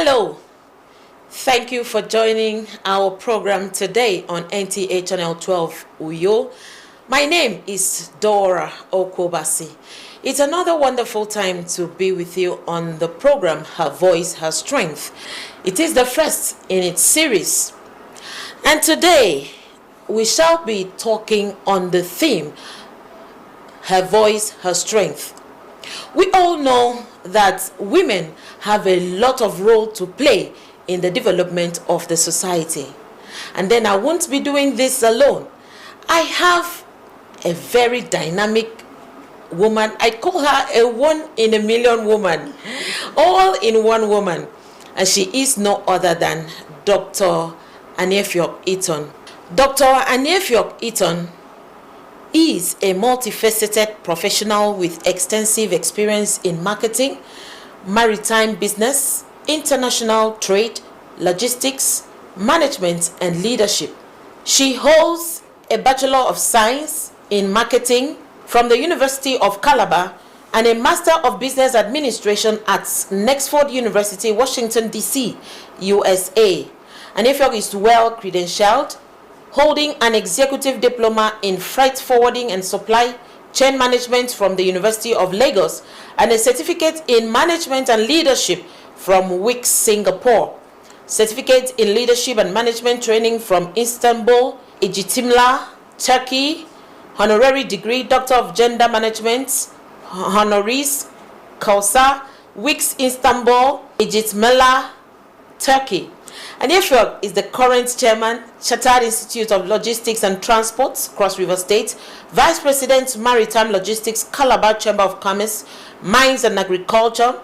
Hello, thank you for joining our program today on NTA Channel 12 Uyo. My name is Dora Okobasi. It's another wonderful time to be with you on the program Her Voice, Her Strength. It is the first in its series. And today we shall be talking on the theme Her Voice, Her Strength. We all know that women have a lot of role to play in the development of the society. And then I won't be doing this alone. I have a very dynamic woman. I call her a one in a million woman, all in one woman. And she is no other than Dr. Aniefiok Eaton. Dr. Aniefiok Eaton is a multifaceted professional with extensive experience in marketing, maritime business, international trade, logistics, management, and leadership. She holds a Bachelor of Science in Marketing from the University of Calabar and a Master of Business Administration at Nexford University, Washington, D.C., USA. Aniefiok is well credentialed, holding an executive diploma in freight forwarding and supply chain management from the University of Lagos and a certificate in management and leadership from WIC Singapore, certificate in leadership and management training from Istanbul, Ejitimla, Turkey, honorary degree, Doctor of Gender Management, honoris causa, WIC Istanbul, Ejitimla, Turkey. Aniefiok is the current chairman, Chartered Institute of Logistics and Transport, Cross River State, Vice President, Maritime Logistics, Calabar Chamber of Commerce, Mines and Agriculture,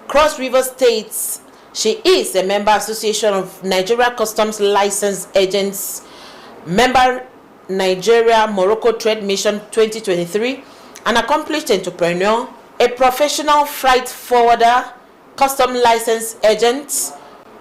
Cross River States. She is a member Association of Nigeria Customs License Agents, member Nigeria Morocco Trade Mission 2023, an accomplished entrepreneur, a professional freight forwarder, custom license agent,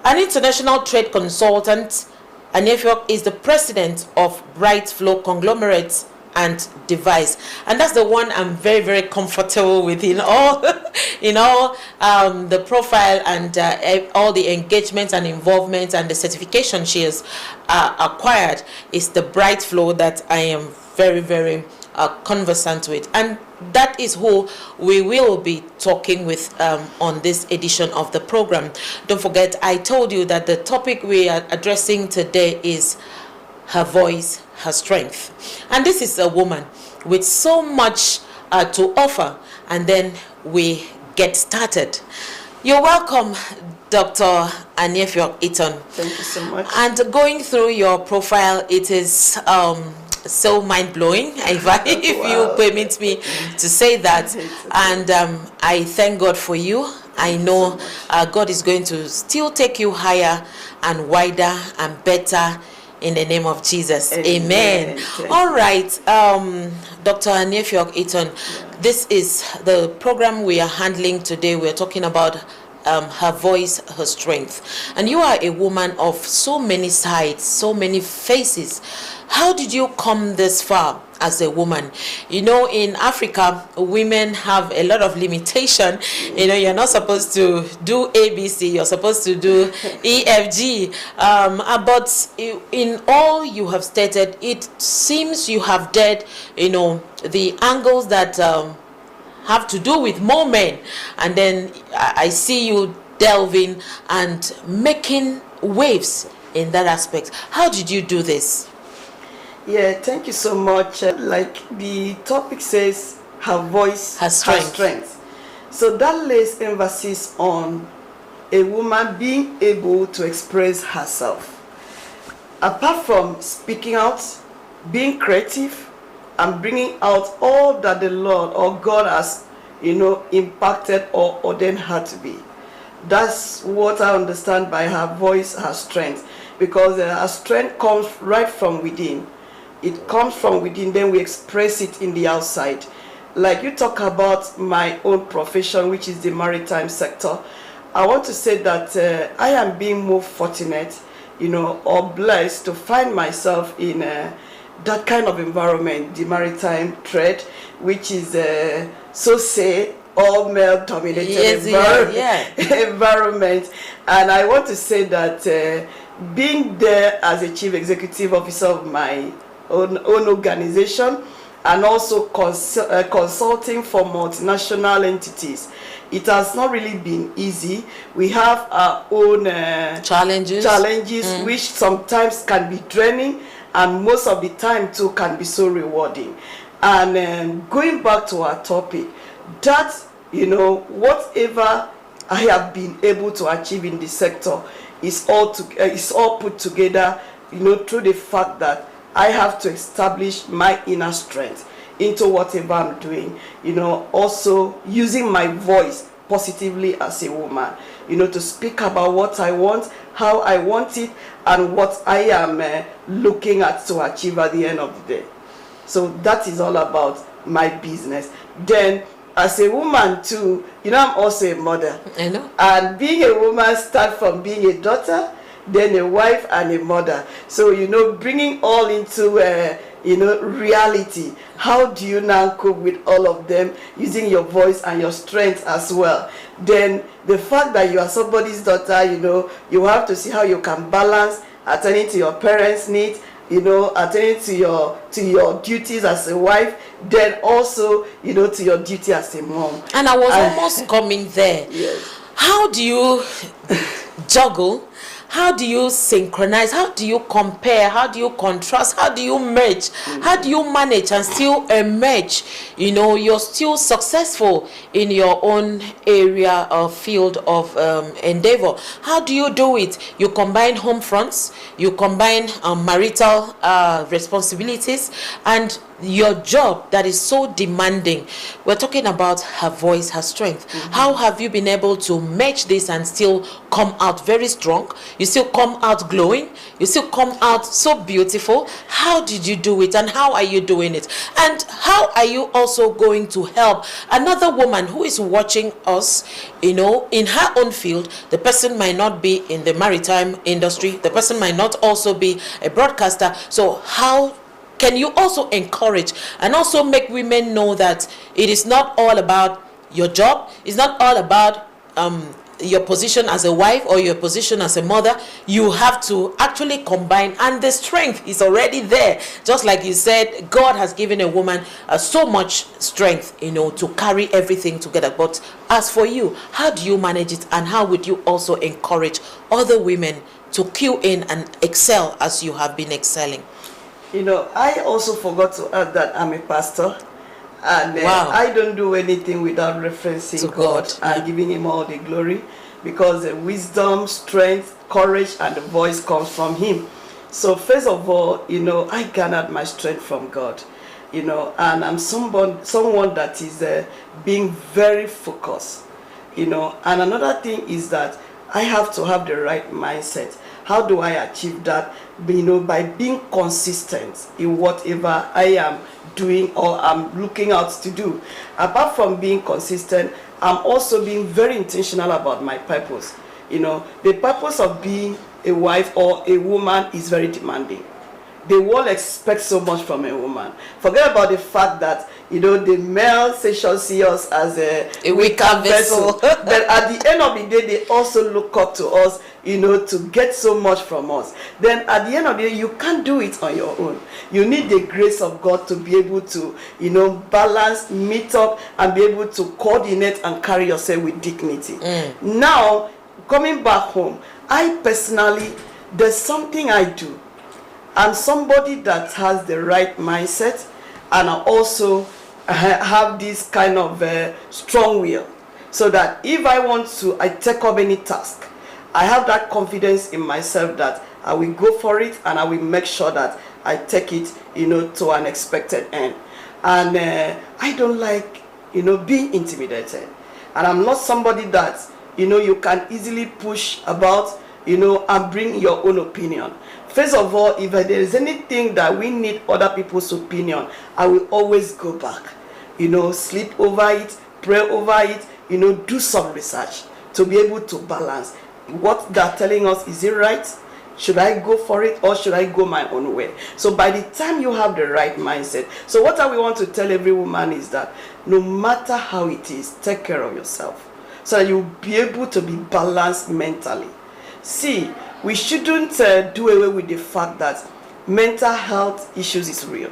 an international trade consultant. Aniefiok is the president of Bright Flow Conglomerate and Device, and that's the one I'm very, very comfortable with in all the profile and all the engagements and involvement and the certification she has acquired is the Bright Flow that I am very, very conversant with, and that is who we will be talking with on this edition of the program. Don't forget, I told you that the topic we are addressing today is Her Voice, Her Strength, and this is a woman with so much to offer. And then we get started. You're welcome, Dr. Aniefiok Eaton. Thank you so much. And going through your profile, it is so mind-blowing, if you permit me to say that. And I thank God for you. I know God is going to still take you higher and wider and better in the name of Jesus. Amen. All right, Dr. Aniefiok Eaton, this is the program we are handling today. We're talking about Her Voice, Her Strength. And you are a woman of so many sides, so many faces. How did you come this far as a woman? You know, in Africa, women have a lot of limitation. You know, you're not supposed to do ABC, you're supposed to do EFG. But in all you have stated, it seems you have dared, the angles that have to do with more men. And then I see you delving and making waves in that aspect. How did you do this? Yeah, thank you so much. Like the topic says, her voice, her strength. So that lays emphasis on a woman being able to express herself. Apart from speaking out, being creative, and bringing out all that the Lord or God has, impacted or ordained her to be. That's what I understand by her voice, her strength. Because her strength comes right from within. It comes from within, then we express it in the outside. Like you talk about my own profession, which is the maritime sector. I want to say that I am being more fortunate, or blessed to find myself in that kind of environment, the maritime trade, which is so say all male dominated environment. And I want to say that being there as a chief executive officer of my own organization, and also consulting for multinational entities, it has not really been easy. We have our own challenges which sometimes can be draining, and most of the time too can be so rewarding. And going back to our topic, that, you know, whatever I have been able to achieve in the sector is all put together, you know, through the fact that I have to establish my inner strength into whatever I'm doing, you know, also using my voice positively as a woman, you know, to speak about what I want, how I want it, and what I am looking at to achieve at the end of the day. So that is all about my business. Then as a woman too, you know, I'm also a mother. I know. And being a woman starts from being a daughter, then a wife and a mother. So, you know, bringing all into you know, reality. How do you now cope with all of them, using your voice and your strength as well? Then the fact that you are somebody's daughter, you know, you have to see how you can balance attending to your parents' needs, you know, attending to your duties as a wife, then also, you know, to your duty as a mom. And I was almost coming there. Yes. How do you juggle? How do you synchronize? How do you compare? How do you contrast? How do you merge? How do you manage and still emerge? You know, you're still successful in your own area or field of endeavor. How do you do it? You combine home fronts, you combine marital responsibilities, and your job that is so demanding. We're talking about her voice, her strength. How have you been able to match this and still come out very strong? You still come out glowing, you still come out so beautiful. How did you do it, and how are you doing it? And how are you also going to help another woman who is watching us, you know, in her own field? The person might not be in the maritime industry, the person might not also be a broadcaster. So how can you also encourage and also make women know that it is not all about your job, it's not all about your position as a wife or your position as a mother? You have to actually combine, and the strength is already there. Just like you said, God has given a woman so much strength, you know, to carry everything together. But as for you, how do you manage it, and how would you also encourage other women to cue in and excel as you have been excelling? You know, I also forgot to add that I'm a pastor, and I don't do anything without referencing to God and giving him all the glory, because the wisdom, strength, courage, and the voice comes from him. So first of all, you know, I garnered my strength from God, you know, and I'm someone that is being very focused, you know. And another thing is that I have to have the right mindset. How do I achieve that? You know, by being consistent in whatever I am doing or I'm looking out to do. Apart from being consistent, I'm also being very intentional about my purpose. You know, the purpose of being a wife or a woman is very demanding. The world expects so much from a woman. Forget about the fact that, you know, the male section see us as a weaker vessel. But at the end of the day, they also look up to us, you know, to get so much from us. Then at the end of the day, you can't do it on your own. You need the grace of God to be able to, you know, balance, meet up, and be able to coordinate and carry yourself with dignity. Now, coming back home, I personally, there's something I do. I'm somebody that has the right mindset, and I also have this kind of strong will, so that if I take up any task, I have that confidence in myself that I will go for it, and I will make sure that I take it, you know, to an expected end. And I don't like, you know, being intimidated, and I'm not somebody that, you know, you can easily push about, you know, and bring your own opinion. First of all, if there is anything that we need other people's opinion, I will always go back, you know, sleep over it, pray over it, you know, do some research to be able to balance what they're telling us. Is it right? Should I go for it or should I go my own way? So by the time you have the right mindset, so what we want to tell every woman is that no matter how it is, take care of yourself so that you'll be able to be balanced mentally. See, we shouldn't do away with the fact that mental health issues is real.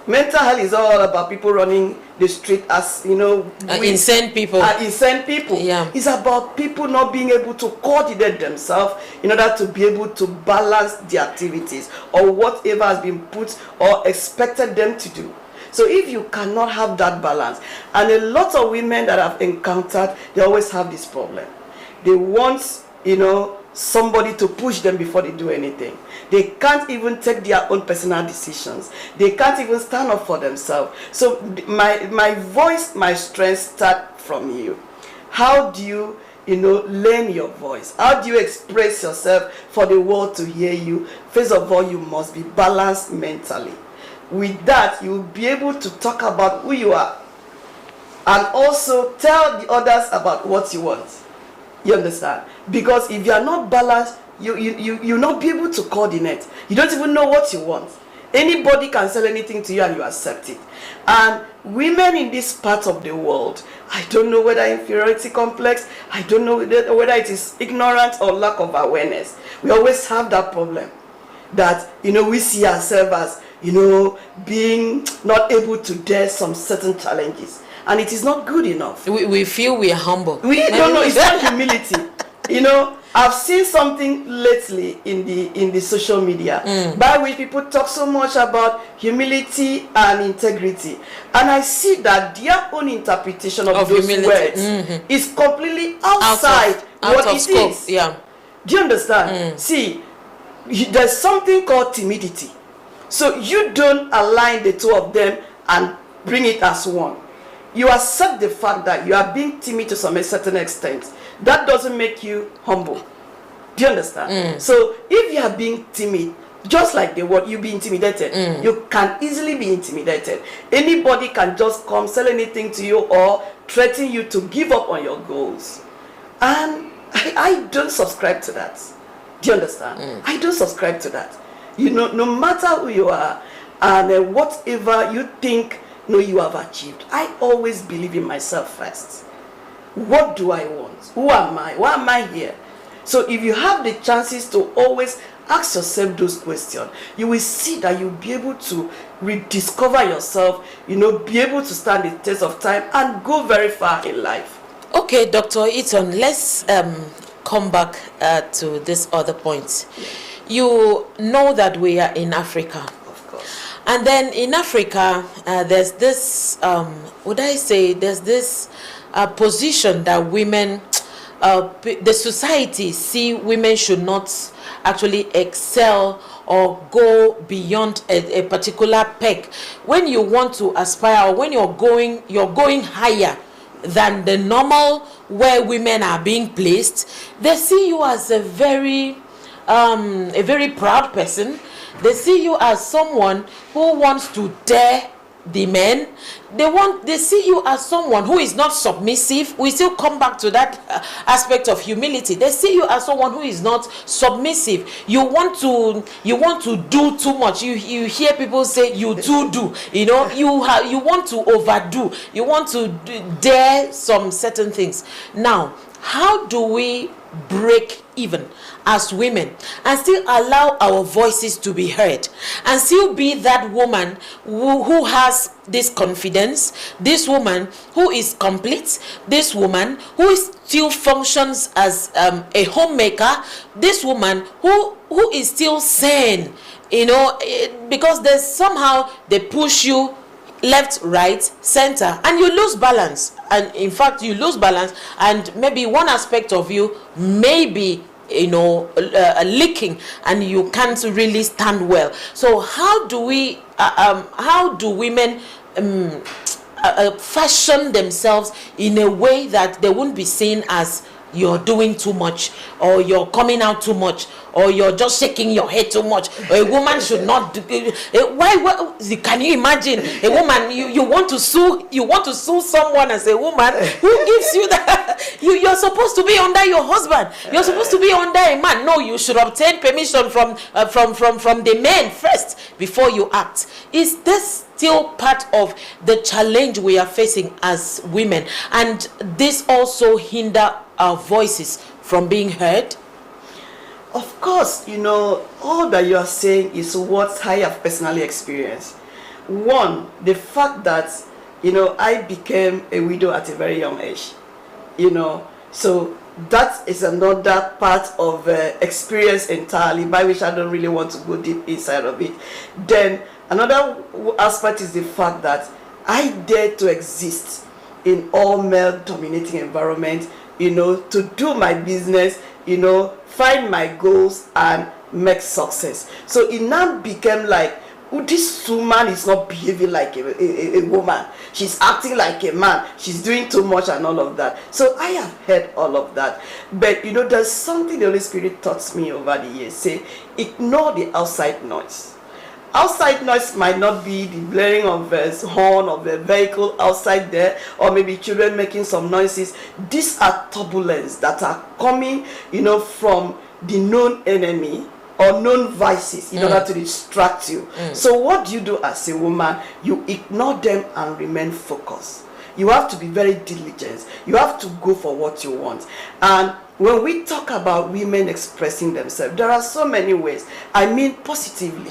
Mental health is all about people running the street as, insane people. Insane people. Yeah. It's about people not being able to coordinate themselves in order to be able to balance the activities or whatever has been put or expected them to do. So if you cannot have that balance, and a lot of women that I've encountered, they always have this problem. They want, somebody to push them before they do anything. They can't even take their own personal decisions. They can't even stand up for themselves. So my voice, my strength start from you. How do you, learn your voice? How do you express yourself for the world to hear you? First of all, you must be balanced mentally. With that, you'll be able to talk about who you are and also tell the others about what you want. You understand? Because if you are not balanced, you'll not be able to coordinate. You don't even know what you want. Anybody can sell anything to you and you accept it. And women in this part of the world, I don't know whether inferiority complex, I don't know whether it is ignorance or lack of awareness. We always have that problem that, we see ourselves as, being not able to dare some certain challenges. And it is not good enough. We feel we are humble. We don't know. It's not humility. I've seen something lately in the social media by which people talk so much about humility and integrity, and I see that their own interpretation of those humility. Words is completely outside what it scope. Is. Yeah. Do you understand? See, there's something called timidity. So you don't align the two of them and bring it as one. You accept the fact that you are being timid to some certain extent. That doesn't make you humble. Do you understand? So if you are being timid, just like the word, you be intimidated. You can easily be intimidated. Anybody can just come, sell anything to you or threaten you to give up on your goals. And I don't subscribe to that. Do you understand? I don't subscribe to that. No matter who you are and whatever you think you have achieved, I always believe in myself first. What do I want? Who am I? Why am I here? So if you have the chances to always ask yourself those questions, you will see that you'll be able to rediscover yourself, be able to stand the test of time and go very far in life. Okay, Dr. Eaton, let's come back to this other point. You know that we are in Africa. Of course. And then in Africa, there's this, there's this position that women, the society see women should not actually excel or go beyond a particular peg. When you want to aspire or when you're going higher than the normal where women are being placed, they see you as a very proud person. They see you as someone who wants to dare the men. They see you as someone who is not submissive. We still come back to that aspect of humility. They see you as someone who is not submissive. You want to do too much. You hear people say you do. You want to overdo. You want to dare some certain things. Now, how do we break even as women and still allow our voices to be heard and still be that woman who has this confidence, this woman who is complete, this woman who still functions as a homemaker, this woman who is still sane, because there's somehow they push you left, right, center, and you lose balance. And in fact, you lose balance, and maybe one aspect of you may be leaking, and you can't really stand well. So how do women fashion themselves in a way that they won't be seen as you're doing too much, or you're coming out too much, or you're just shaking your head too much, or a woman should not do, why can you imagine a woman, you want to sue someone as a woman? Who gives you that? You're supposed to be under your husband, you're supposed to be under a man. No, you should obtain permission from the men first before you act. Is this still part of the challenge we are facing as women, and this also hinder our voices from being heard? Of course, all that you are saying is what I have personally experienced. One, the fact that, I became a widow at a very young age, so that is another part of experience entirely, by which I don't really want to go deep inside of it. Then another aspect is the fact that I dare to exist in all male dominating environment, to do my business, find my goals and make success. So it now became like, this woman is not behaving like a woman. She's acting like a man. She's doing too much and all of that. So I have heard all of that. But there's something the Holy Spirit taught me over the years. Say, ignore the outside noise. Outside noise might not be the blaring of a horn of a vehicle outside there, or maybe children making some noises. These are turbulence that are coming, from the known enemy or known vices in order to distract you. So what do you do as a woman? You ignore them and remain focused. You have to be very diligent. You have to go for what you want. And when we talk about women expressing themselves, there are so many ways. I mean positively.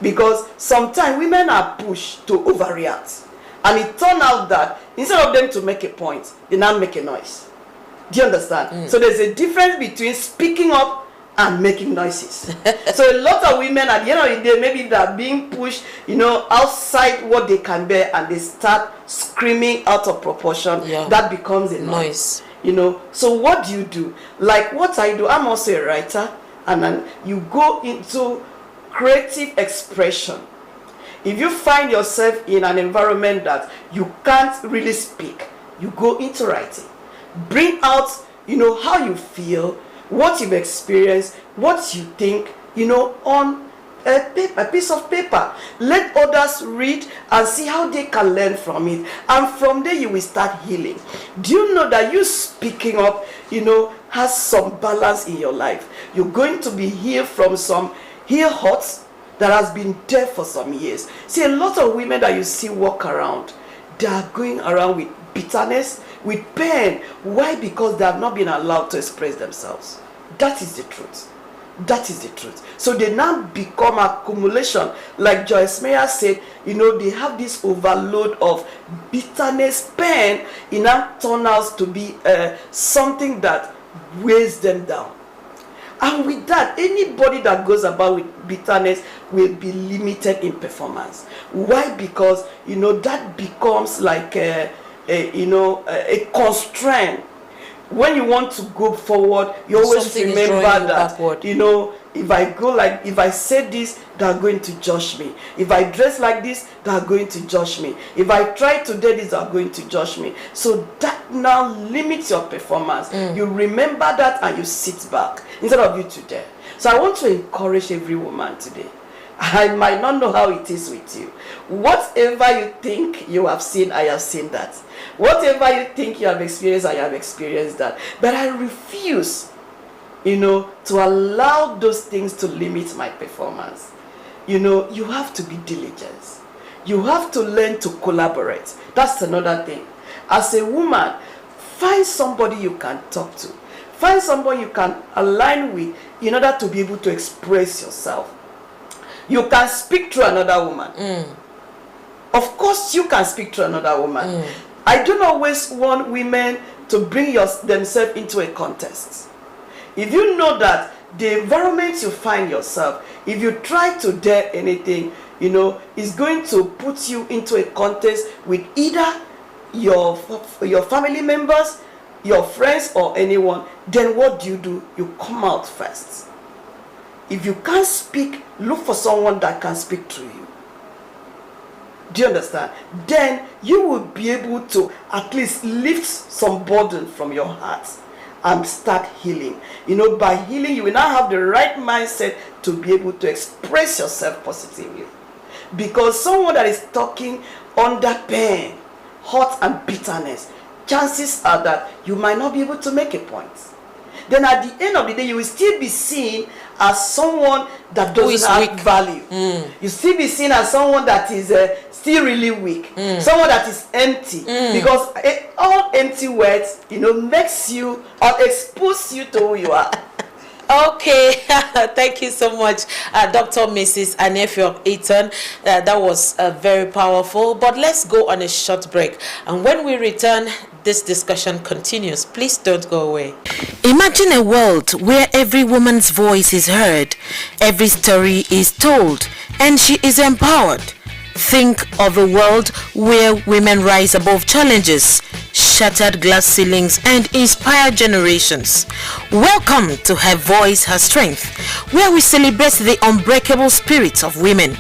Because sometimes women are pushed to overreact. And it turned out that instead of them to make a point, they now make a noise. Do you understand? So there's a difference between speaking up and making noises. So a lot of women at the end of the day, maybe they're being pushed, outside what they can bear, and they start screaming out of proportion. That becomes a noise. So what do? Like what I do, I'm also a writer, and then you go into creative expression. If you find yourself in an environment that you can't really speak, you go into writing. Bring out, how you feel, what you've experienced, what you think, on a piece of paper. Let others read and see how they can learn from it. And from there you will start healing. Do you know that you speaking up, has some balance in your life? You're going to be healed from some heel hurts that has been there for some years. See, a lot of women that you see walk around, they are going around with bitterness, with pain. Why? Because they have not been allowed to express themselves. That is the truth. That is the truth. So they now become accumulation. Like Joyce Meyer said, they have this overload of bitterness, pain. It now turns out to be something that weighs them down. And with that, anybody that goes about with bitterness will be limited in performance. Why? Because, that becomes like a constraint. When you want to go forward, you always remember that, if I say this, they are going to judge me. If I dress like this, they are going to judge me. If I try to do this, they are going to judge me. So that now limits your performance. You remember that and you sit back instead of you to dare. So I want to encourage every woman today. I might not know how it is with you. Whatever you think you have seen, I have seen that. Whatever you think you have experienced, I have experienced that. But I refuse, to allow those things to limit my performance. You have to be diligent. You have to learn to collaborate. That's another thing. As a woman, find somebody you can talk to. Find somebody you can align with in order to be able to express yourself. You can speak to another woman. Of course, you can speak to another woman. I don't always want women to bring themselves into a contest. If you know that the environment you find yourself, if you try to dare anything, is going to put you into a contest with either your family members, your friends, or anyone, then what do? You come out first. If you can't speak, look for someone that can speak to you. Do you understand? Then you will be able to at least lift some burden from your heart and start healing. By healing, you will now have the right mindset to be able to express yourself positively. Because someone that is talking under pain, hurt and bitterness, chances are that you might not be able to make a point. Then at the end of the day, you will still be seen as someone that doesn't have value. You still be seen as someone that is still really weak, someone that is empty, because all empty words, makes you or expose you to who you are. Okay, thank you so much, Dr. Mrs. Anefio Eaton. That was very powerful. But let's go on a short break. And when we return, this discussion continues. Please don't go away. Imagine a world where every woman's voice is heard, every story is told, and she is empowered. Think of a world where women rise above challenges, shattered glass ceilings, and inspire generations. Welcome to Her Voice, Her Strength, where we celebrate the unbreakable spirit of women.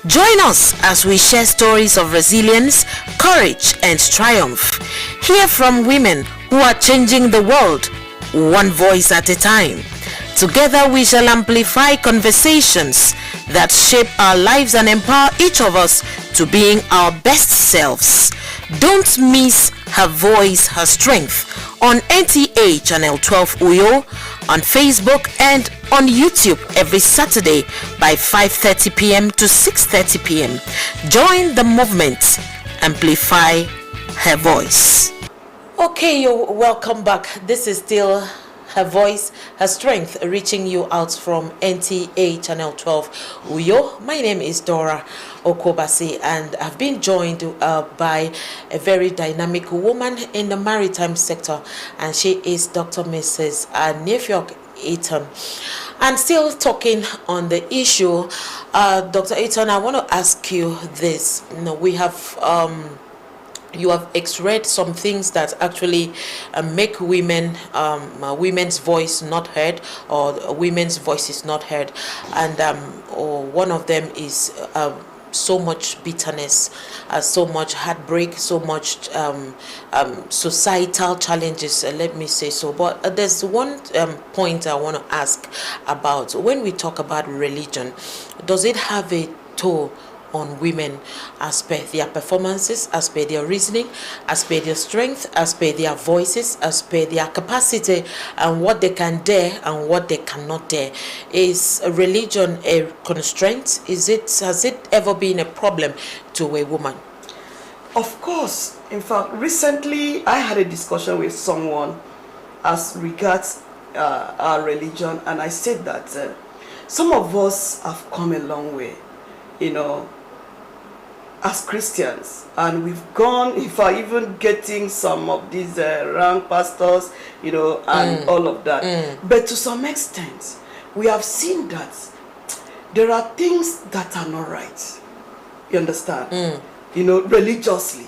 Join us as we share stories of resilience, courage, and triumph. Hear from women who are changing the world, one voice at a time. Together we shall amplify conversations that shape our lives and empower each of us to being our best selves. Don't miss Her Voice, Her Strength on NTA Channel 12 Uyo, on Facebook and on YouTube every Saturday by 5:30 p.m. to 6:30 p.m. Join the movement. Amplify Her Voice. Okay, you're welcome back. This is still Her Voice, Her Strength, reaching you out from NTA Channel 12 Uyo. My name is Dora Okobasi, and I've been joined by a very dynamic woman in the maritime sector, and she is Dr. Mrs. Anefio Eaton. And still talking on the issue, Dr. Eaton, I want to ask you this. We have you have expressed some things that actually make women's voice not heard, or women's voice is not heard, and one of them is so much bitterness, so much heartbreak, so much societal challenges, let me say so. But there's one point I want to ask about. When we talk about religion, does it have a toll on women as per their performances, as per their reasoning, as per their strength, as per their voices, as per their capacity, and what they can dare and what they cannot dare? Is religion a constraint? Has it ever been a problem to a woman? Of course. In fact, recently I had a discussion with someone as regards our religion, and I said that some of us have come a long way, as Christians, and we've gone, if I even getting some of these rank pastors, and all of that. But to some extent, we have seen that there are things that are not right. You understand? Religiously.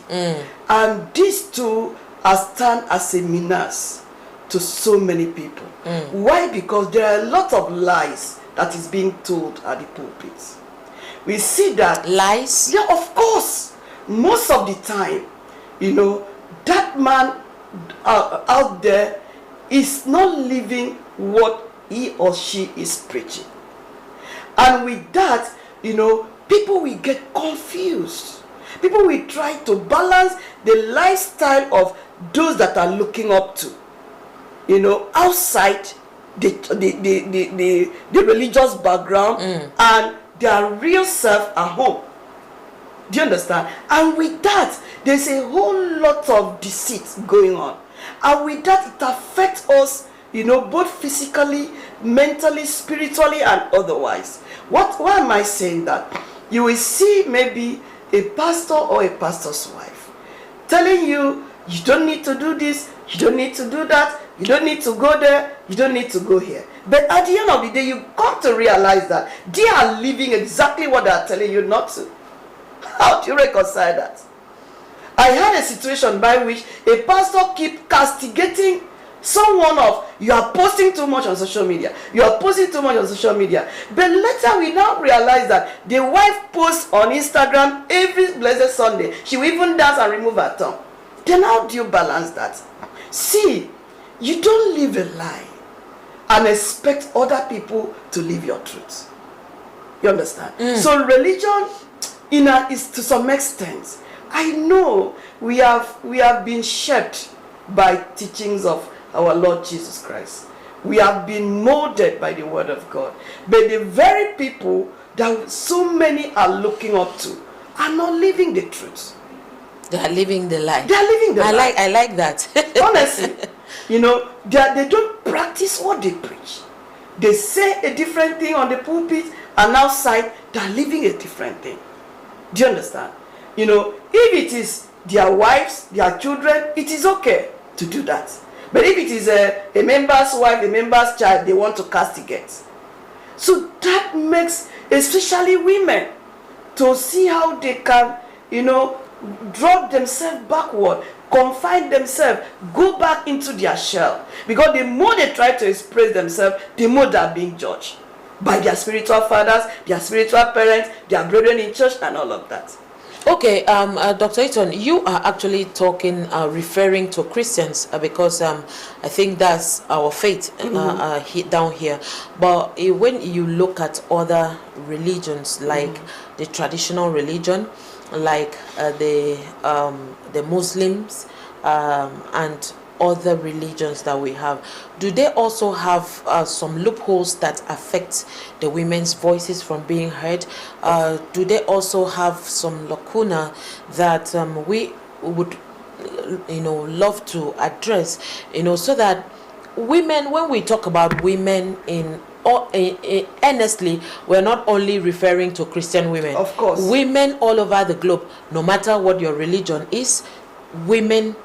And these two are stand as a menace to so many people. Why? Because there are a lot of lies that is being told at the pulpits. We see that lies. Yeah, of course. Most of the time, that man out there is not living what he or she is preaching. And with that, people will get confused. People will try to balance the lifestyle of those that are looking up to, outside the religious background and their real self at home. Do you understand? And with that, there's a whole lot of deceit going on. And with that, it affects us, both physically, mentally, spiritually, and otherwise. Why am I saying that? You will see maybe a pastor or a pastor's wife telling you, you don't need to do this, you don't need to do that, you don't need to go there, you don't need to go here. But at the end of the day, you come to realize that they are living exactly what they are telling you not to. How do you reconcile that? I had a situation by which a pastor keep castigating someone of, you are posting too much on social media. You are posting too much on social media. But later we now realize that the wife posts on Instagram every blessed Sunday. She will even dance and remove her tongue. Then how do you balance that? See, you don't live a lie and expect other people to live your truth. You understand? So religion is to some extent, I know we have been shaped by teachings of our Lord Jesus Christ. We have been molded by the word of God. But the very people that so many are looking up to are not living the truth. They are living the lie. They are living the lie. I like that. Honestly, they don't practice what they preach. They say a different thing on the pulpit, and outside they are living a different thing. Do you understand? If it is their wives, their children, it is okay to do that. But if it is a member's wife, a member's child, they want to castigate. So that makes, especially women, to see how they can, drop themselves backward, confine themselves, go back into their shell. Because the more they try to express themselves, the more they are being judged by their spiritual fathers, their spiritual parents, their brethren in church, and all of that. Okay, Dr. Eaton, you are actually talking, referring to Christians because I think that's our faith down here. But when you look at other religions, like the traditional religion, like the Muslims and other religions that we have, do they also have some loopholes that affect the women's voices from being heard? Do they also have some lacuna that we would love to address, so that women, when we talk about women honestly, we're not only referring to Christian women. Of course, women all over the globe, no matter what your religion is, women's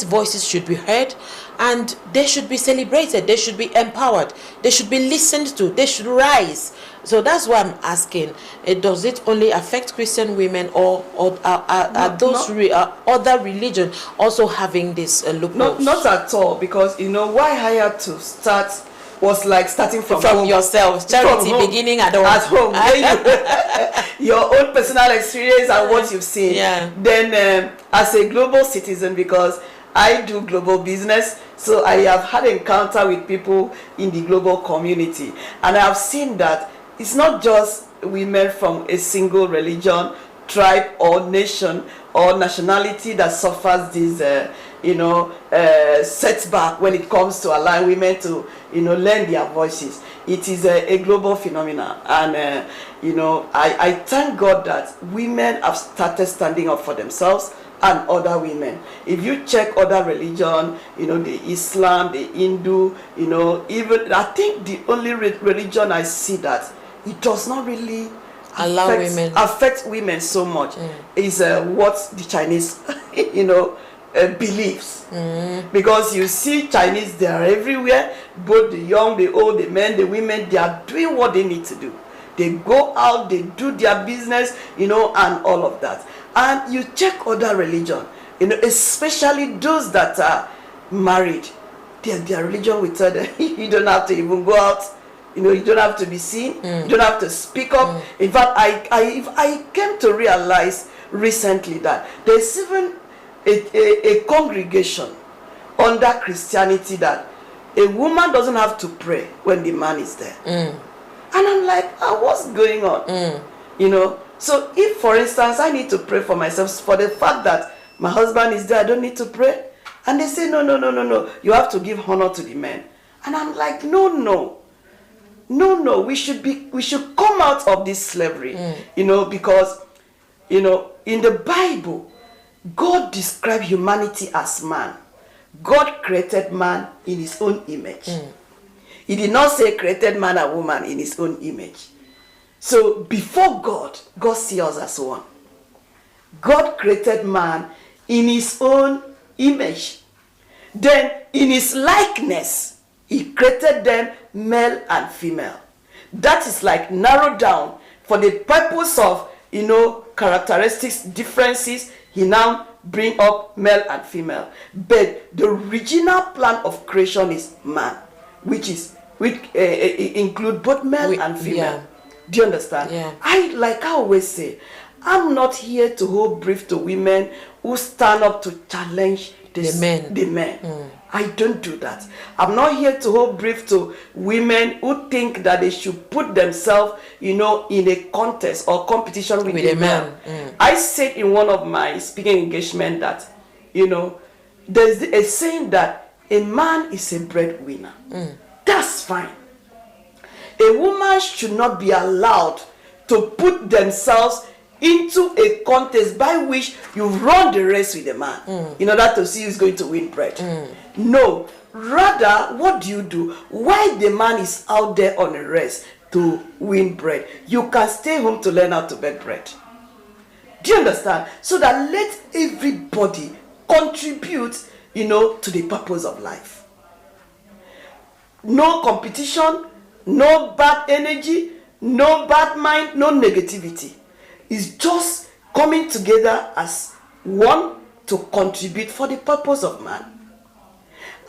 voices should be heard, and they should be celebrated, they should be empowered, they should be listened to, they should rise. So that's why I'm asking, does it only affect Christian women, or are those other religions also having this loopholes? Not at all, because why I had to start was like starting from home. Yourself, charity beginning at home. Your own personal experience and what you've seen. Yeah. Then as a global citizen, because I do global business, so I have had encounter with people in the global community, and I have seen that it's not just women from a single religion, tribe, or nation or nationality that suffers this setback when it comes to allowing women to lend their voices. It is a global phenomenon, and I thank God that women have started standing up for themselves and other women. If you check other religion, the Islam, the Hindu, even I think the only religion I see that it does not really affect women so much is what the Chinese beliefs. Because you see Chinese, they are everywhere, both the young, the old, the men, the women, they are doing what they need to do. They go out, they do their business, and all of that. And you check other religion, especially those that are married, their religion will tell them you don't have to even go out, you don't have to be seen, you don't have to speak up. In fact, I came to realize recently that there's even a congregation under Christianity that a woman doesn't have to pray when the man is there. And I'm like, what's going on? So if, for instance, I need to pray for myself for the fact that my husband is there, I don't need to pray. And they say, no, you have to give honor to the men. And I'm like, no, we should come out of this slavery, because, in the Bible, God described humanity as man. God created man in his own image. He did not say created man and woman in his own image. So before God sees us as one. God created man in his own image. Then in his likeness, he created them male and female. That is like narrowed down for the purpose of, characteristics, differences. He now bring up male and female. But the original plan of creation is man, which include both male and female. Yeah. Do you understand? Yeah. I always say, I'm not here to hold brief to women who stand up to challenge the men. I don't do that. I'm not here to hold brief to women who think that they should put themselves, in a contest or competition with a man. I said in one of my speaking engagement that, there's a saying that a man is a breadwinner. That's fine. A woman should not be allowed to put themselves into a contest by which you run the race with a man in order to see who's going to win bread. No. Rather, what do? While the man is out there on a race to win bread, you can stay home to learn how to bake bread. Do you understand? So that let everybody contribute, to the purpose of life. No competition, no bad energy, no bad mind, no negativity. It's just coming together as one to contribute for the purpose of man.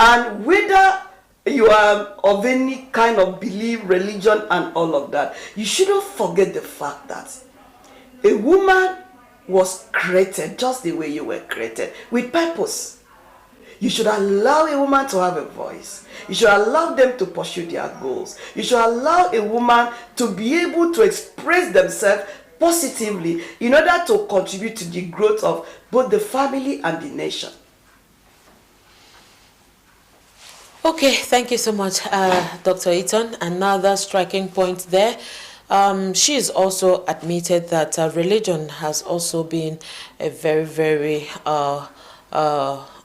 And whether you are of any kind of belief, religion, and all of that, you shouldn't forget the fact that a woman was created just the way you were created, with purpose. You should allow a woman to have a voice. You should allow them to pursue their goals. You should allow a woman to be able to express themselves positively in order to contribute to the growth of both the family and the nation. Okay, thank you so much, Dr. Eaton. Another striking point there. She has also admitted that religion has also been a very, very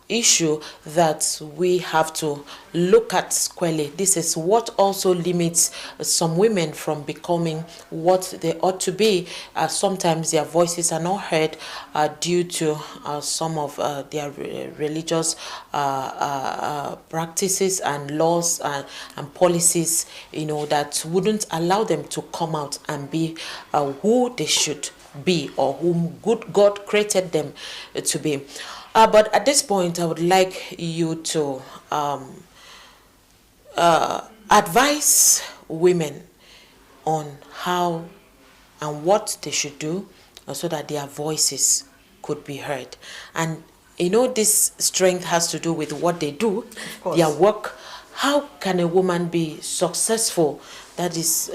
issue that we have to look at squarely. This is what also limits some women from becoming what they ought to be. Sometimes their voices are not heard due to some of their religious practices and laws and policies, that wouldn't allow them to come out and be who they should be or whom God created them to be. But at this point, I would like you to advise women on how and what they should do so that their voices could be heard. And this strength has to do with what they do, their work. How can a woman be successful? That is,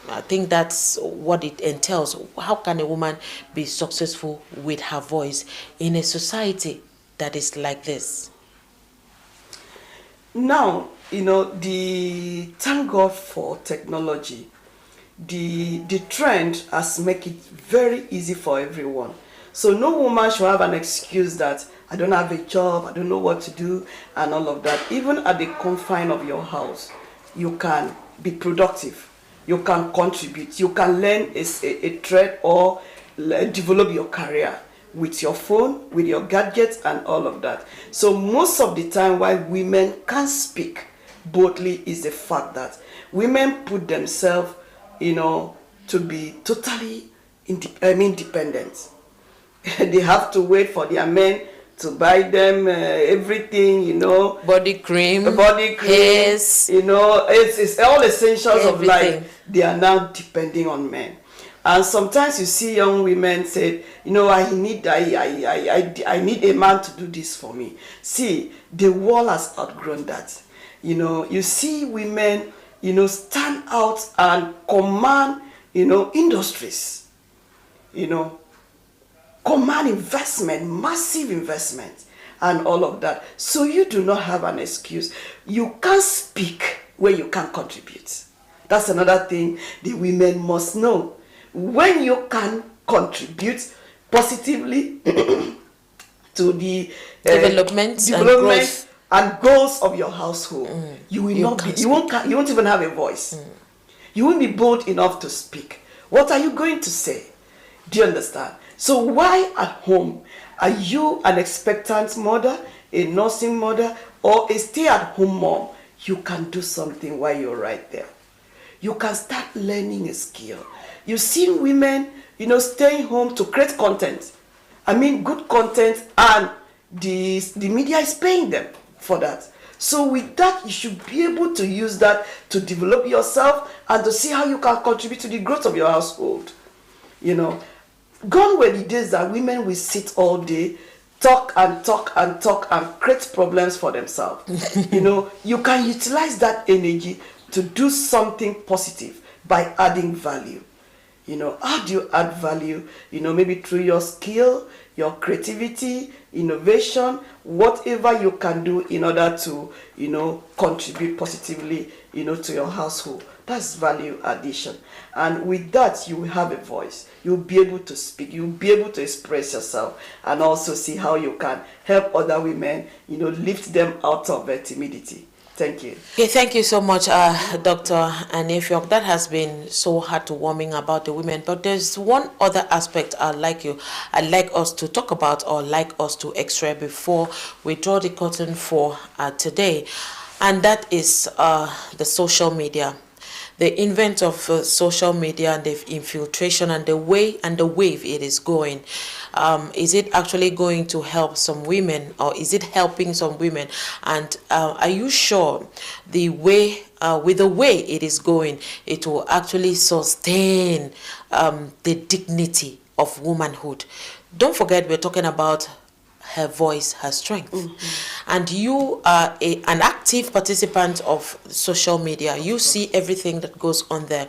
I think that's what it entails. How can a woman be successful with her voice in a society that is like this? Now, thank God for technology. The trend has made it very easy for everyone. So no woman should have an excuse that I don't have a job, I don't know what to do, and all of that. Even at the confine of your house, you can be productive. You can contribute. You can learn a trade or develop your career with your phone, with your gadgets, and all of that. So most of the time why women can't speak boldly is the fact that women put themselves, to be totally independent. They have to wait for their men to buy them everything, body cream, yes, it's all essentials everything of life. They are now depending on men. And sometimes you see young women say, I need a man to do this for me. See, the world has outgrown that. You see women, stand out and command, industries, command investment, massive investment, and all of that. So you do not have an excuse. You can't speak where you can't contribute. That's another thing the women must know. When you can contribute positively to the development and goals of your household, you won't even have a voice. You won't be bold enough to speak. What are you going to say? Do you understand? So why at home are you an expectant mother, a nursing mother, or a stay-at-home mom? You can do something while you're right there. You can start learning a skill. You see women, staying home to create content. Good content, and the media is paying them for that. So with that, you should be able to use that to develop yourself and to see how you can contribute to the growth of your household. Gone were the days that women will sit all day talk and talk and talk and create problems for themselves. You can utilize that energy to do something positive by adding value. How do you add value? Maybe through your skill, your creativity, innovation, whatever you can do in order to, contribute positively, to your household. That's value addition. And with that, you will have a voice. You'll be able to speak. You'll be able to express yourself and also see how you can help other women, lift them out of their timidity. Thank you. Okay, thank you so much, Dr. Anefiok. That has been so heartwarming about the women. But there's one other aspect I'd like us to talk about, or like us to x-ray before we draw the curtain for today, and that is the social media. The invent of social media and the infiltration and the way and the wave it is going. Is it actually going to help some women, or is it helping some women? And are you sure the way, with the way it is going, it will actually sustain the dignity of womanhood? Don't forget, we're talking about her voice, her strength. And you are an active participant of social media. You see everything that goes on there.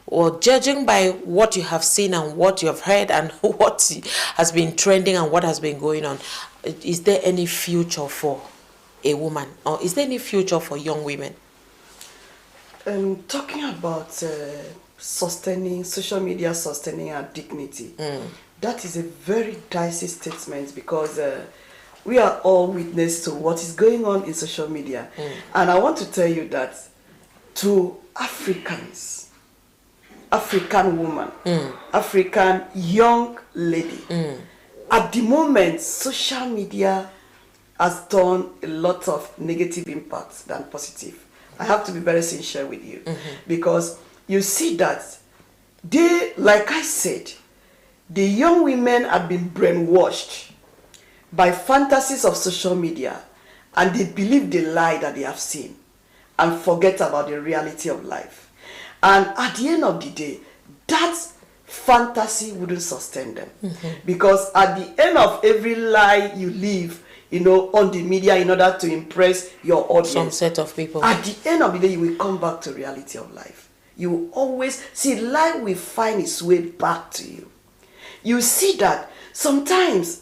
Or judging by what you have seen and what you have heard and what has been trending and what has been going on, is there any future for a woman, or is there any future for young women? Talking about sustaining social media, sustaining our dignity, that is a very dicey statement, because we are all witness to what is going on in social media. And I want to tell you that to Africans, African woman, African young lady, at the moment, social media has done a lot of negative impacts than positive. I have to be very sincere with you, because you see that they, like I said, the young women have been brainwashed by fantasies of social media, and they believe the lie that they have seen and forget about the reality of life. And at the end of the day, that fantasy wouldn't sustain them. Because at the end of every lie you live, on the media in order to impress your audience, some set of people, at the end of the day, you will come back to reality of life. You will always see life will find its way back to you. You see that sometimes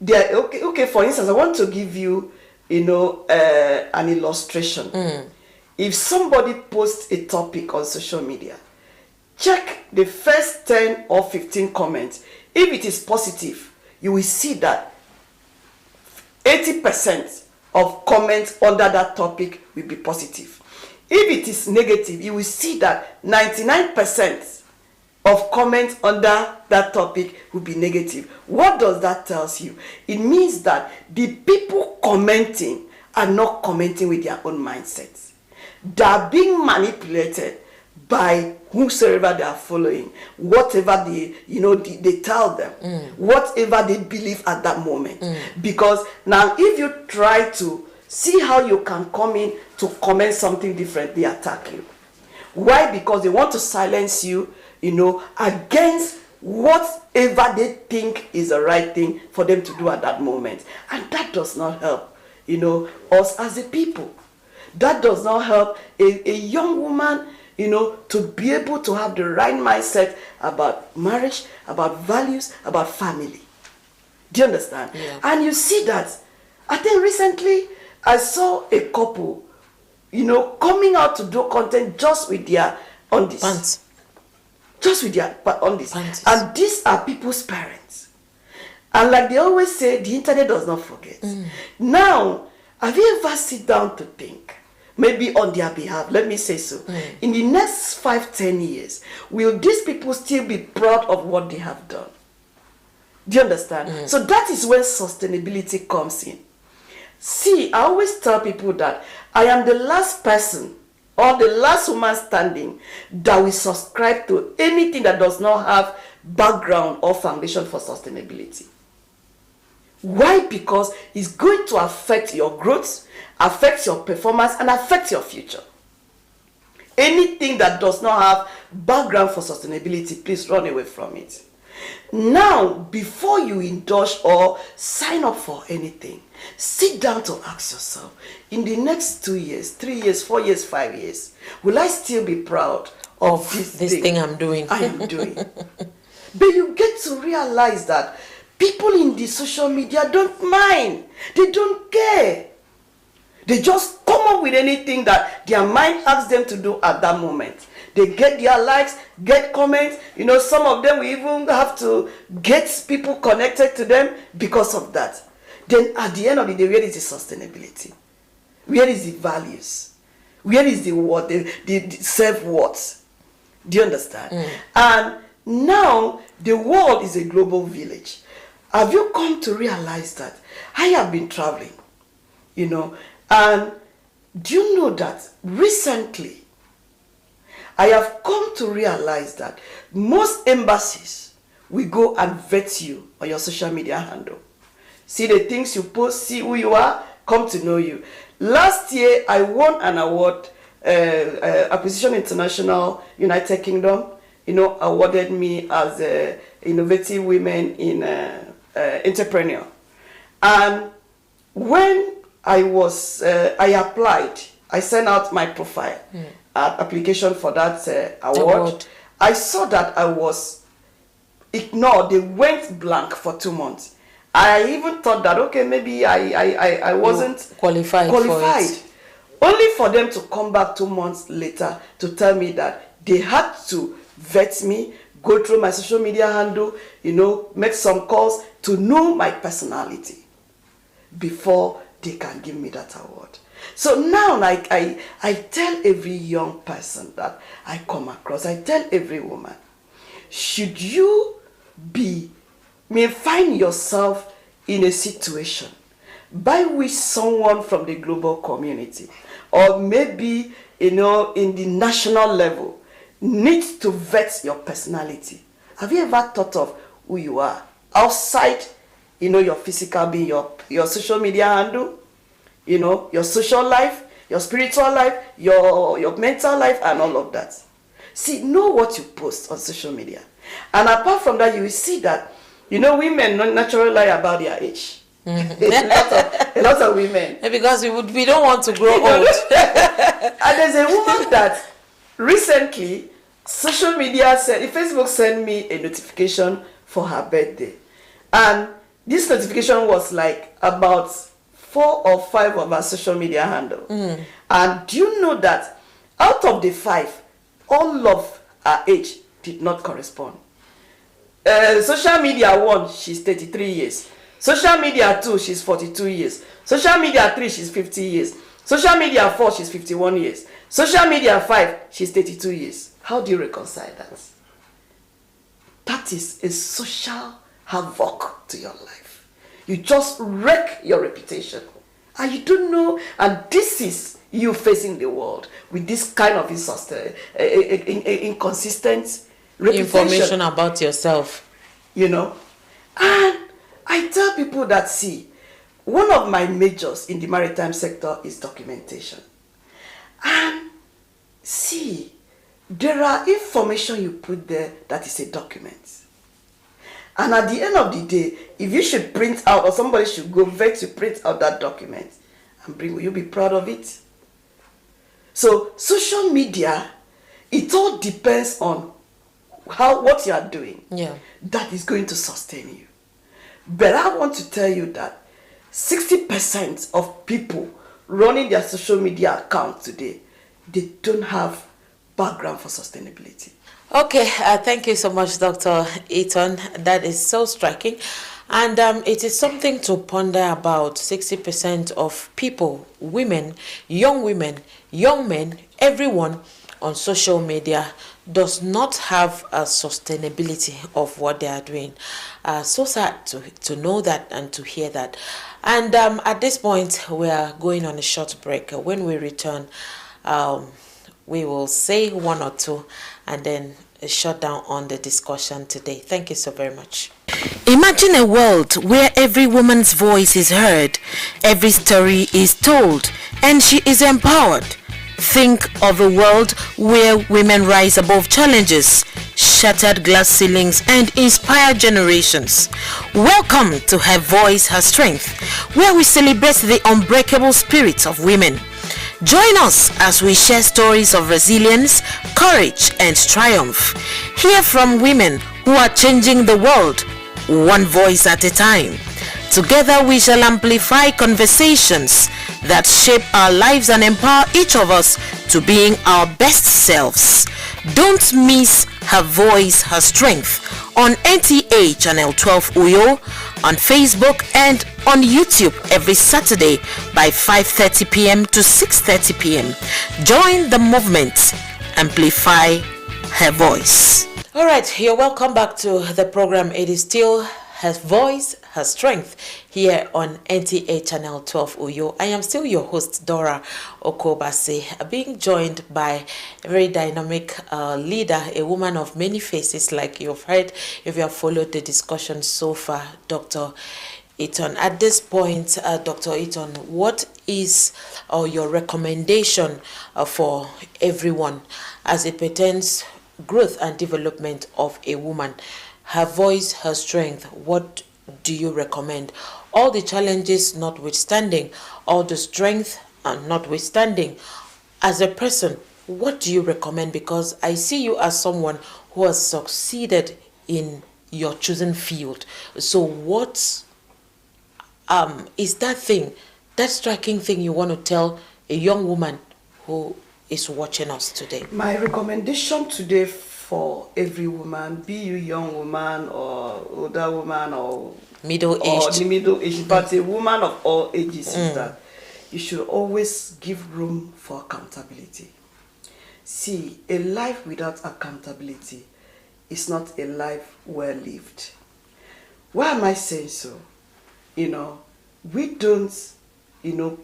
there. Okay. For instance, I want to give you, an illustration. If somebody posts a topic on social media, check the first 10 or 15 comments. If it is positive, you will see that 80% of comments under that topic will be positive. If it is negative, you will see that 99% of comments under that topic will be negative. What does that tell you? It means that the people commenting are not commenting with their own mindsets. They are being manipulated by whosoever they are following, whatever they tell them, whatever they believe at that moment. Because now, if you try to see how you can come in to comment something different, they attack you. Why? Because they want to silence you, against whatever they think is the right thing for them to do at that moment. And that does not help, us as a people. That does not help a young woman, to be able to have the right mindset about marriage, about values, about family. Do you understand? Yeah. And you see that. I think recently I saw a couple, coming out to do content just with their undies. Pants. Just with their undies. Panties. And these are people's parents. And like they always say, the internet does not forget. Now, have you ever sit down to think, maybe on their behalf, let me say so, in the next 5-10 years, will these people still be proud of what they have done? Do you understand? So that is when sustainability comes in. See, I always tell people that I am the last person or the last woman standing that will subscribe to anything that does not have background or foundation for sustainability. Why? Because it's going to affect your growth, affect your performance, and affect your future. Anything that does not have background for sustainability, please run away from it. Now, before you indulge or sign up for anything, sit down to ask yourself, in the next 2 years, 3 years, 4 years, 5 years, will I still be proud of this thing I'm doing? I am doing. But you get to realize that people in the social media don't mind. They don't care. They just come up with anything that their mind asks them to do at that moment. They get their likes, get comments. You know, some of them we even have to get people connected to them because of that. Then at the end of the day, where is the sustainability? Where is the values? Where is the what? The self-worth? Do you understand? And now the world is a global village. Have you come to realize that? I have been traveling, you know, and do you know that recently I have come to realize that most embassies will go and vet you on your social media handle. See the things you post, see who you are, come to know you. Last year, I won an award, Acquisition International United Kingdom, you know, awarded me as a innovative women in entrepreneur. And when I applied, I sent out my profile. Application for that award. I saw that I was ignored. They went blank for 2 months. I even thought that, okay, maybe I wasn't qualified for it. Only for them to come back 2 months later to tell me that they had to vet me, go through my social media handle, you know, make some calls to know my personality before they can give me that award. So now, like I tell every young person that I come across, I tell every woman, should you find yourself in a situation by which someone from the global community, or maybe, you know, in the national level, needs to vet your personality? Have you ever thought of who you are outside, you know, your physical being, your social media handle? You know, your social life, your spiritual life, your mental life, and all of that. See, know what you post on social media. And apart from that, you will see that, you know, women don't naturally lie about their age. A lot of women. Because we don't want to grow old. And there's a woman that recently, social media Facebook sent me a notification for her birthday. And this notification was like about 4 or 5 of our social media handle. And do you know that out of the 5, all of her age did not correspond? Social media 1, she's 33 years. Social media 2, she's 42 years. Social media 3, she's 50 years. Social media 4, she's 51 years. Social media 5, she's 32 years. How do you reconcile that? That is a social havoc to your life. You just wreck your reputation. And you don't know, and this is you facing the world with this kind of inconsistent information about yourself. You know? And I tell people that, see, one of my majors in the maritime sector is documentation. And see, there are information you put there that is a document. And at the end of the day, if you should print out, or somebody should go vet to print out that document and bring, will you be proud of it? So social media, it all depends on what you are doing. Yeah. That is going to sustain you. But I want to tell you that 60% of people running their social media account today, they don't have background for sustainability. Okay, thank you so much, Dr. Eaton. That is so striking. And it is something to ponder about. 60% of people, women, young men, everyone on social media does not have a sustainability of what they are doing. So sad to know that and to hear that. And at this point, we are going on a short break. When we return, we will say 1 or 2 and then shut down on the discussion today. Thank you so very much. Imagine a world where every woman's voice is heard, every story is told, and she is empowered. Think of a world where women rise above challenges, shattered glass ceilings and inspire generations. Welcome to Her Voice, Her Strength, where we celebrate the unbreakable spirits of women. Join us as we share stories of resilience, courage, and triumph. Hear from women who are changing the world, one voice at a time. Together we shall amplify conversations that shape our lives and empower each of us to being our best selves. Don't miss Her Voice, Her Strength on NTA Channel 12 Uyo, on Facebook and on YouTube every Saturday by 5:30 p.m. to 6:30 p.m. Join the movement. Amplify her voice. All right, you're welcome back to the program. It is still Her Voice, Her Strength here on NTA Channel 12 Uyo. I am still your host, Dora Okobase, being joined by a very dynamic leader, a woman of many faces, like you've heard if you have followed the discussion so far, Dr. Eaton. At this point, Dr. Eaton, what is your recommendation for everyone as it pertains growth and development of a woman? Her voice, her strength. What do you recommend? All the challenges notwithstanding, all the strength notwithstanding, as a person, what do you recommend? Because I see you as someone who has succeeded in your chosen field. So what is that thing, that striking thing you want to tell a young woman who is watching us today? My recommendation today for every woman, be you young woman or older woman or middle-aged, but a woman of all ages, is that you should always give room for accountability. See, a life without accountability is not a life well lived. Why am I saying so? We don't,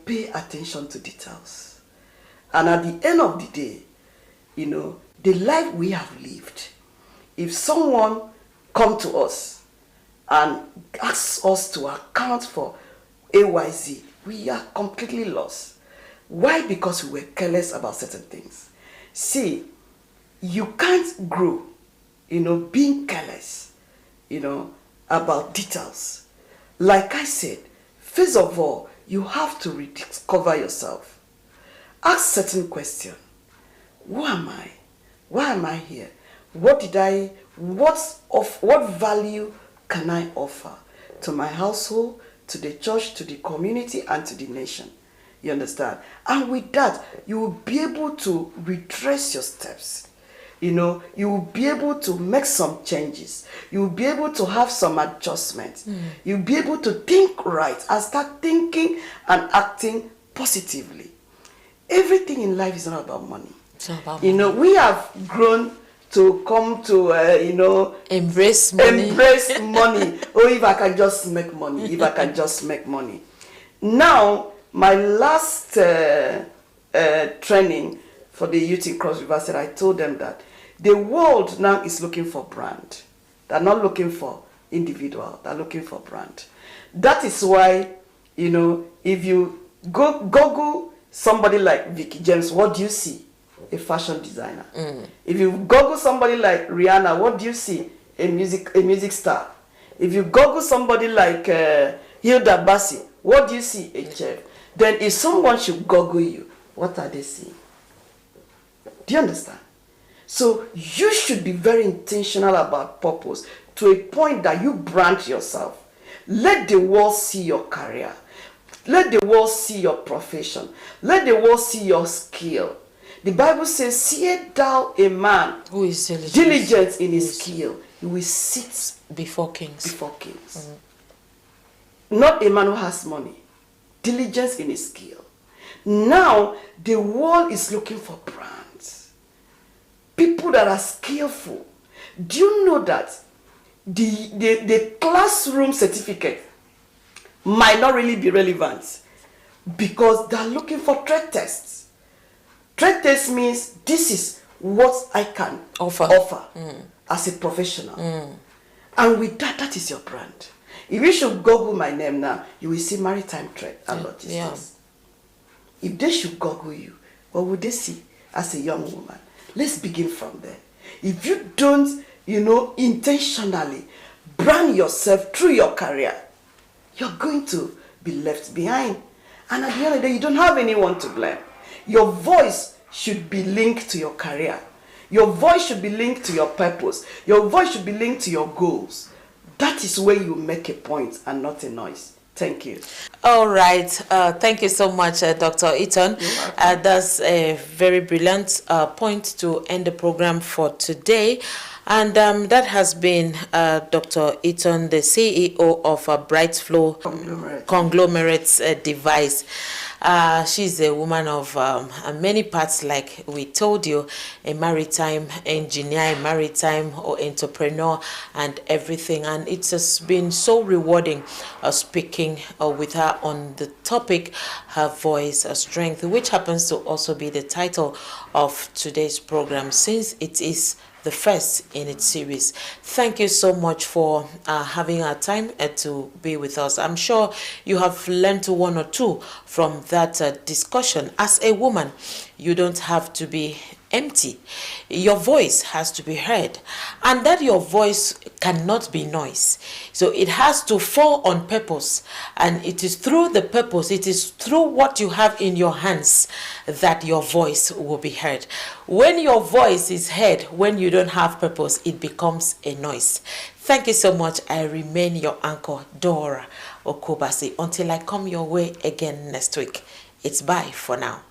pay attention to details. And at the end of the day, the life we have lived, if someone come to us and asks us to account for AYZ, we are completely lost. Why? Because we were careless about certain things. See, you can't grow, being careless, about details. Like I said, first of all, you have to rediscover yourself. Ask certain questions. Who am I? Why am I here? What value can I offer to my household, to the church, to the community, and to the nation? You understand? And with that, you will be able to retrace your steps. You will be able to make some changes. You will be able to have some adjustments. You'll be able to think right and start thinking and acting positively. Everything in life is not about money. It's not about money. We have grown to come to, embrace money. Embrace money. Oh, if I can just make money. If I can just make money. Now, my last training for the youth in Cross River said, I told them that the world now is looking for brand. They're not looking for individual. They're looking for brand. That is why, if you Google somebody like Vicky James, what do you see? A fashion designer. If you Google somebody like Rihanna, what do you see? A music star. If you Google somebody like Hilda Bassi, what do you see? A chef. Then if someone should Google you, what are they seeing? Do you understand? So you should be very intentional about purpose to a point that you brand yourself. Let the world see your career. Let the world see your profession. Let the world see your skill. The Bible says, "Seest thou a man who is diligent in his skill, he will sit before kings." Not a man who has money. Diligence in his skill. Now, the world is looking for brands. People that are skillful. Do you know that the classroom certificate might not really be relevant because they're looking for trade tests. Trade test means this is what I can offer as a professional. And with that, that is your brand. If you should Google my name now, you will see maritime trade and logistics. Yeah. If they should Google you, what would they see as a young woman? Let's begin from there. If you don't intentionally brand yourself through your career, you're going to be left behind. And at the end of the day, you don't have anyone to blame. Your voice should be linked to your career. Your voice should be linked to your purpose. Your voice should be linked to your goals. That is where you make a point and not a noise. Thank you. All right. Thank you so much, Dr. Eaton. That's a very brilliant point to end the program for today. And that has been Dr. Eaton, the CEO of Bright Flow Conglomerates Device. She's a woman of many parts, like we told you, a maritime engineer, a maritime or entrepreneur, and everything. And it has been so rewarding speaking with her on the topic, Her Voice, Her Strength, which happens to also be the title of today's program, since it is the first in its series. Thank you so much for having our time to be with us. I'm sure you have learned one or two from that discussion. As a woman, you don't have to be empty. Your voice has to be heard, and that your voice cannot be noise. So it has to fall on purpose, and it is through the purpose, it is through what you have in your hands that your voice will be heard. When your voice is heard, when you don't have purpose, it becomes a noise. Thank you so much. I remain your anchor, Dora Okobasi. Until I come your way again next week, it's bye for now.